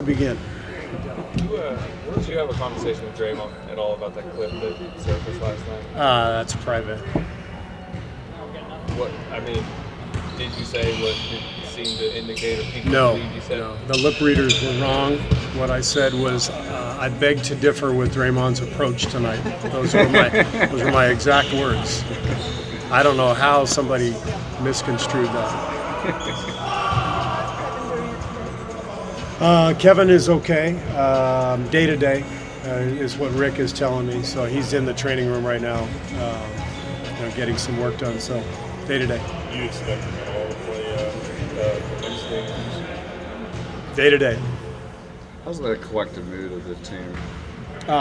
begin. Did you have a conversation with Draymond at all about that clip that surfaced last night? That's private. Did you say what it seemed to indicate or people No, believe you said? no. The lip readers were wrong. What I said was, I beg to differ with Draymond's approach tonight. Those were my exact words. I don't know how somebody misconstrued that. Kevin is okay. Day to day is what Rick is telling me. So he's in the training room right now, getting some work done. So day to day. You expect them all to play Wednesday? Day to day. How's the collective mood of the team?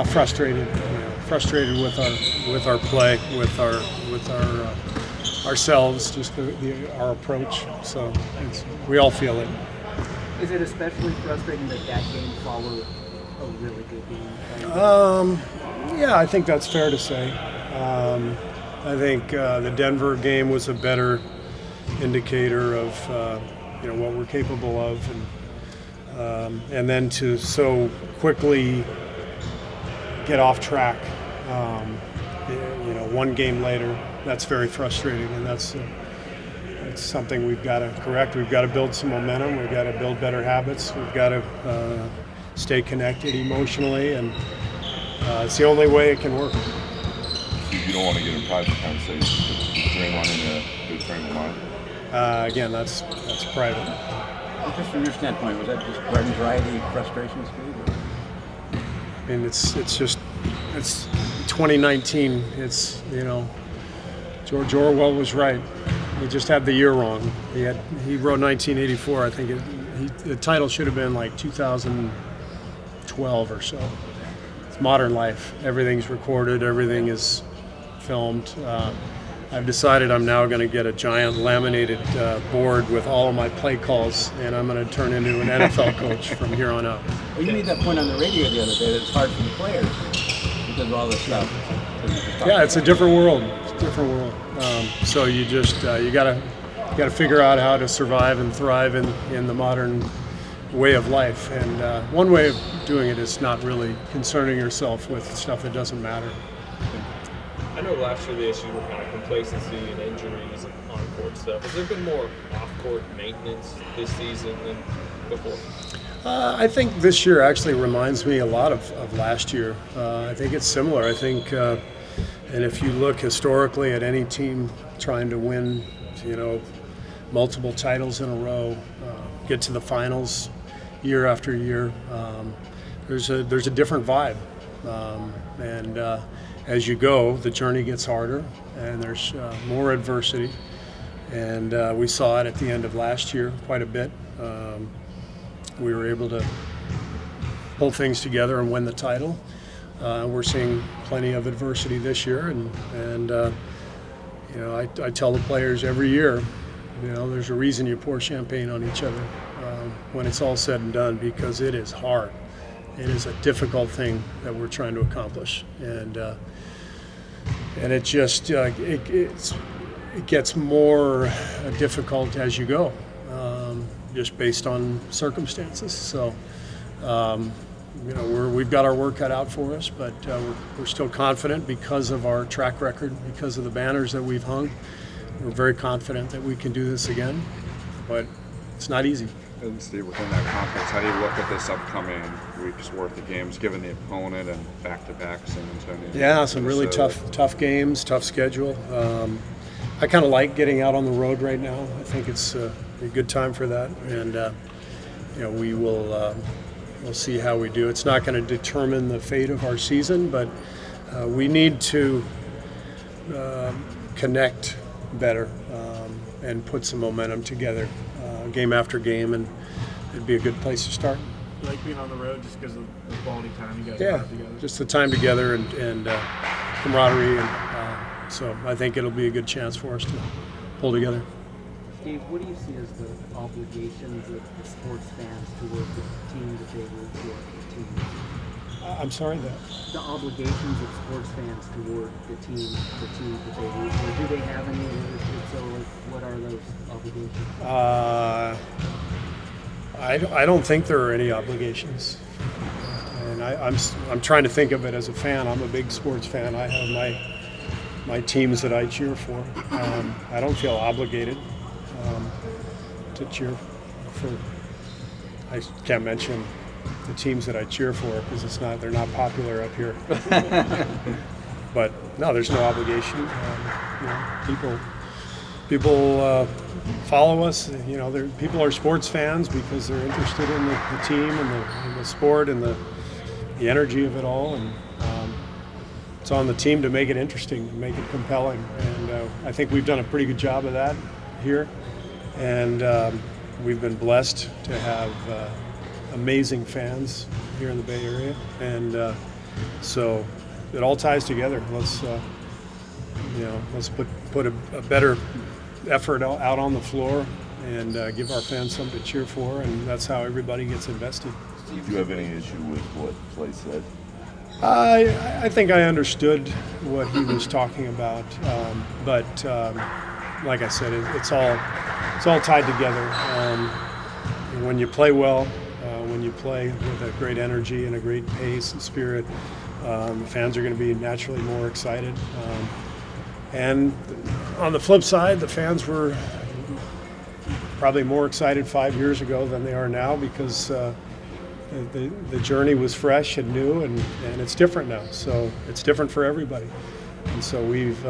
Frustrated. Frustrated with our play, with our ourselves, just our approach. So we all feel it. Is it especially frustrating that game followed a really good game? Yeah, I think that's fair to say. I think the Denver game was a better indicator of what we're capable of, and then to so quickly get off track. One game later, that's very frustrating, and that's something we've got to correct. We've got to build some momentum. We've got to build better habits. We've got to stay connected emotionally, and it's the only way it can work. You don't want to get in private conversation with Draymond in a good frame of mind? Again, that's private. Just from your standpoint, was that just garden variety frustrations for you? I mean, it's 2019. It's, George Orwell was right. He just had the year wrong. He wrote 1984. I think the title should have been like 2012 or so. It's modern life. Everything's recorded. Everything is filmed. I've decided I'm now going to get a giant laminated board with all of my play calls, and I'm going to turn into an NFL coach from here on out. Well, you made that point on the radio the other day that it's hard for the players because of all this stuff. Yeah, it's a different world. It's a different world. So you just you gotta figure out how to survive and thrive in the modern way of life. And one way of doing it is not really concerning yourself with stuff that doesn't matter. I know last year the issue with kind of complacency and injuries and on-court stuff. Has there been more off-court maintenance this season than before? I think this year actually reminds me a lot of last year. I think it's similar. I think, and if you look historically at any team trying to win, multiple titles in a row, get to the finals year after year, there's a different vibe, and as you go, the journey gets harder, and there's more adversity, and we saw it at the end of last year quite a bit. We were able to pull things together and win the title. We're seeing plenty of adversity this year, and I tell the players every year, there's a reason you pour champagne on each other when it's all said and done, because it is hard. It is a difficult thing that we're trying to accomplish, and it just it gets more difficult as you go, just based on circumstances. So we've got our work cut out for us, but we're still confident because of our track record, because of the banners that we've hung. We're very confident that we can do this again, but it's not easy. And Steve, within that context, how do you look at this upcoming week's worth of games, given the opponent and back-to-back San Antonio? Yeah, some really tough games, tough schedule. I kind of like getting out on the road right now. I think it's a good time for that, and we'll see how we do. It's not going to determine the fate of our season, but we need to connect better and put some momentum together game after game, and it'd be a good place to start. You like being on the road just because of the quality time you guys have together? Just the time together and camaraderie, and so I think it'll be a good chance for us to pull together. Steve, what do you see as the obligations of the sports fans toward the team that they root for? I'm sorry, the obligations of sports fans toward the team that they root for. Do they have any? If so, what are those obligations? I don't think there are any obligations. And I'm trying to think of it as a fan. I'm a big sports fan. I have my teams that I cheer for. I don't feel obligated to cheer for. I can't mention the teams that I cheer for because they're not popular up here. But no, there's no obligation. People follow us. People are sports fans because they're interested in the team and the sport and the energy of it all. And it's on the team to make it interesting, to make it compelling. And I think we've done a pretty good job of that here. And we've been blessed to have amazing fans here in the Bay Area. And so it all ties together. Let's put a better effort out on the floor and give our fans something to cheer for, and that's how everybody gets invested. Steve, do you have any issue with what Clay said? I think I understood what he was talking about, but like I said, it's all tied together. When you play well, when you play with a great energy and a great pace and spirit, the fans are going to be naturally more excited. And on the flip side, the fans were probably more excited 5 years ago than they are now because the journey was fresh and new, and it's different now. So it's different for everybody. And so we've,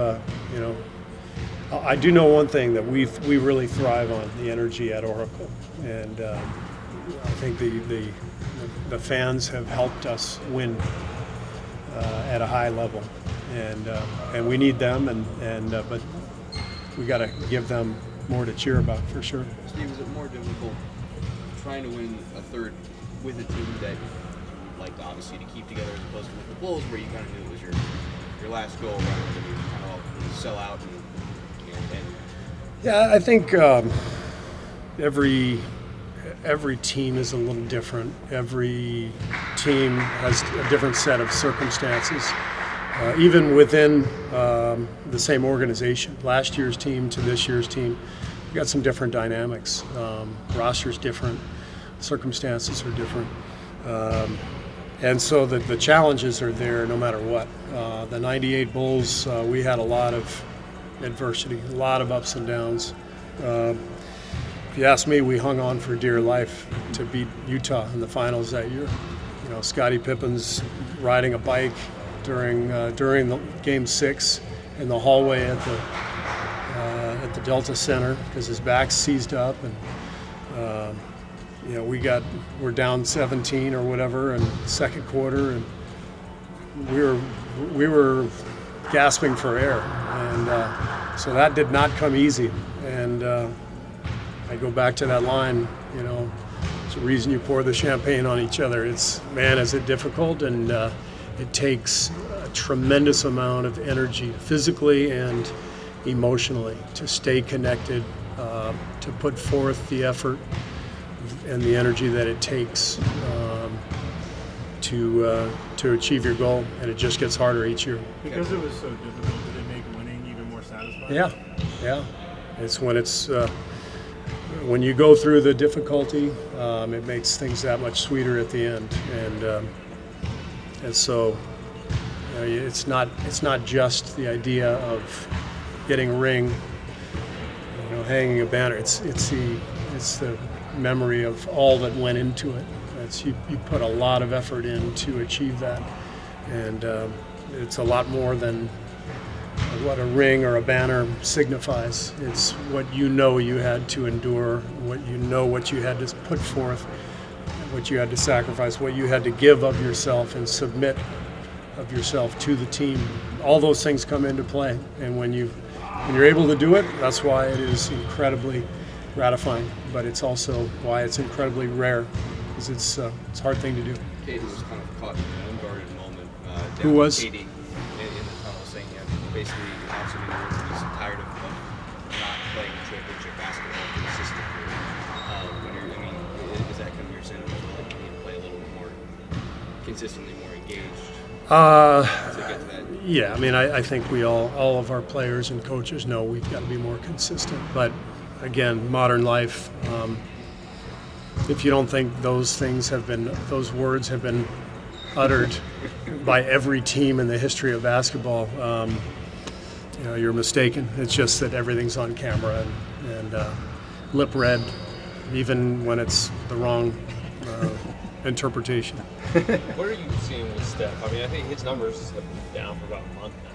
I do know one thing that we really thrive on, the energy at Oracle. And I think the fans have helped us win at a high level. And we need them, but we got to give them more to cheer about for sure. Steve, is it more difficult trying to win a third with a team that you would like obviously to keep together as opposed to with the Bulls, where you kind of knew it was your last goal, rather than you kind of all sell out and Yeah, I think every team is a little different. Every team has a different set of circumstances. Even within the same organization, last year's team to this year's team, we got some different dynamics. Roster's different, circumstances are different. And so the challenges are there no matter what. The 98 Bulls, we had a lot of adversity, a lot of ups and downs. If you ask me, we hung on for dear life to beat Utah in the finals that year. Scottie Pippen's riding a bike during the Game 6 in the hallway at the Delta Center because his back's seized up, and we're down 17 or whatever in the second quarter, and we were gasping for air, and so that did not come easy. And I go back to that line, it's the reason you pour the champagne on each other. It's, man, is it difficult, and it takes a tremendous amount of energy, physically and emotionally, to stay connected, to put forth the effort and the energy that it takes to achieve your goal, and it just gets harder each year. Because it was so difficult, did it make winning even more satisfying? Yeah. It's when you go through the difficulty, it makes things that much sweeter at the end, and so it's not just the idea of getting a ring, hanging a banner. It's the memory of all that went into it. You put a lot of effort in to achieve that, and it's a lot more than what a ring or a banner signifies. It's what you had to endure, what you had to put forth, what you had to sacrifice, what you had to give of yourself and submit of yourself to the team. All those things come into play, and when you're able to do it, that's why it is incredibly gratifying, but it's also why it's incredibly rare, because it's a hard thing to do. Katie was kind of caught in an unguarded moment. Who was? Katie in the tunnel saying, basically, absolutely, he's tired of not playing championship basketball consistently. Is that kind of your sentiment? Like, you need to play a little bit more consistently, more engaged? To get to that? Yeah, I think we all of our players and coaches know we've got to be more consistent. But again, modern life, if you don't think those words have been uttered by every team in the history of basketball, you're mistaken. It's just that everything's on camera and lip read, even when it's the wrong interpretation. What are you seeing with Steph? I mean, I think his numbers have been down for about a month now.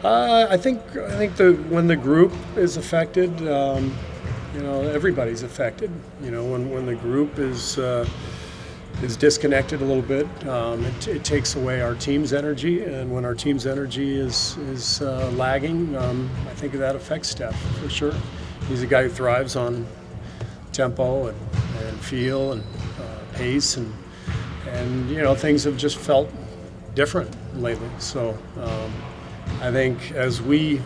Yeah. I think when the group is affected, everybody's affected. When the group is disconnected a little bit, it takes away our team's energy, and when our team's energy is lagging, I think that affects Steph for sure. He's a guy who thrives on tempo and feel and pace, and things have just felt different lately. So I think as we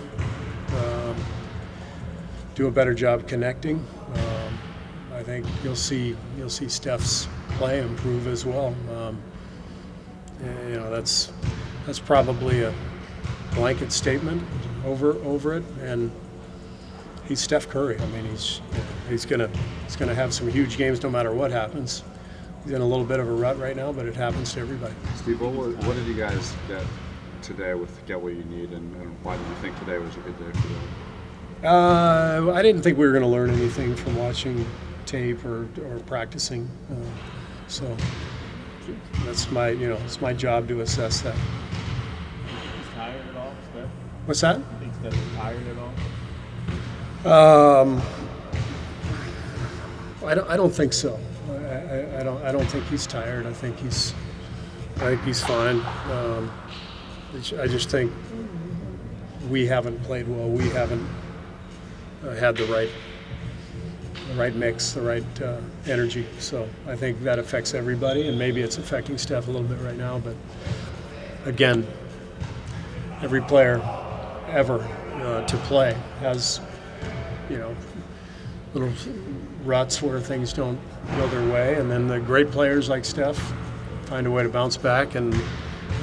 do a better job connecting, I think you'll see Steph's play improve as well. That's probably a blanket statement over it, and he's Steph Curry. I mean, he's gonna have some huge games no matter what happens. He's in a little bit of a rut right now, but it happens to everybody. Steve, what did you guys get today get what you need, and why did you think today was a good day for you? I didn't think we were going to learn anything from watching tape or practicing. So that's it's my job to assess that. He's tired at all, Steph? What's that? You think Steph's tired at all? I don't think so. I don't think he's tired. I think he's fine. I just think we haven't played well. We haven't had the right mix, the right energy. So I think that affects everybody, and maybe it's affecting Steph a little bit right now. But again, every player ever to play has little ruts where things don't go their way, and then the great players like Steph find a way to bounce back, and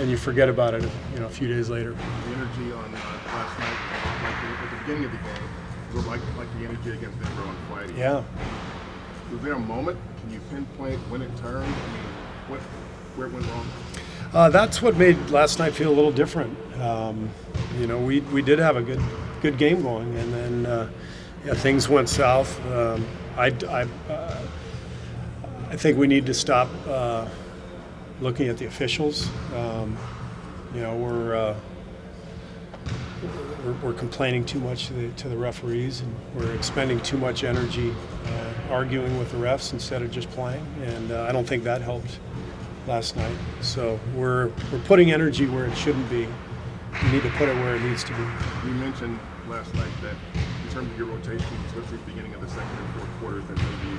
you forget about it a few days later. The energy on last night, at the beginning of the game, was like the energy against Denver on Friday. Yeah. Was there a moment? Can you pinpoint when it turned? I mean, where it went wrong? That's what made last night feel a little different. We did have a good game going, and then things went south. I think we need to stop looking at the officials. We're complaining too much to the referees, and we're expending too much energy arguing with the refs instead of just playing. And I don't think that helped last night. So we're putting energy where it shouldn't be. We need to put it where it needs to be. You mentioned last night that in terms of your rotation, especially at the beginning of the second and fourth quarters, that maybe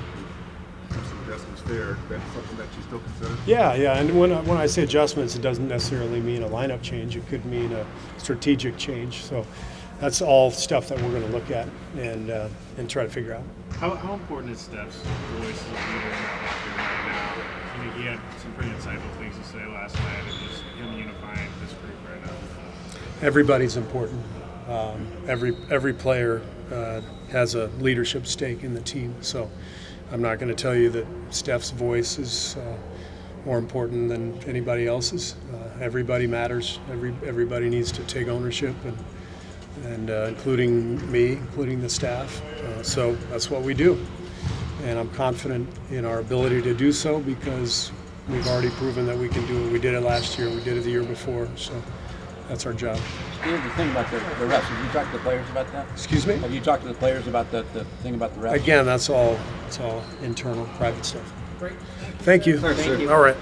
some adjustments there. That's something that you still consider? Yeah. And when I say adjustments, it doesn't necessarily mean a lineup change. It could mean a strategic change. So that's all stuff that we're going to look at and try to figure out. How important is Steph's voice as a leader in that locker room right now? I mean, he had some pretty insightful things to say last night, and just him unifying this group right now. Everybody's important. Every player has a leadership stake in the team. So I'm not going to tell you that Steph's voice is more important than anybody else's. Everybody matters. Everybody needs to take ownership, and including me, including the staff. So that's what we do. And I'm confident in our ability to do so because we've already proven that we can do it. We did it last year. We did it the year before. So that's our job. Steve, the thing about the refs, have you talked to the players about that? Excuse me? Have you talked to the players about the thing about the refs? Again, it's all internal, private stuff. Great. Thank you. Thank you. All right.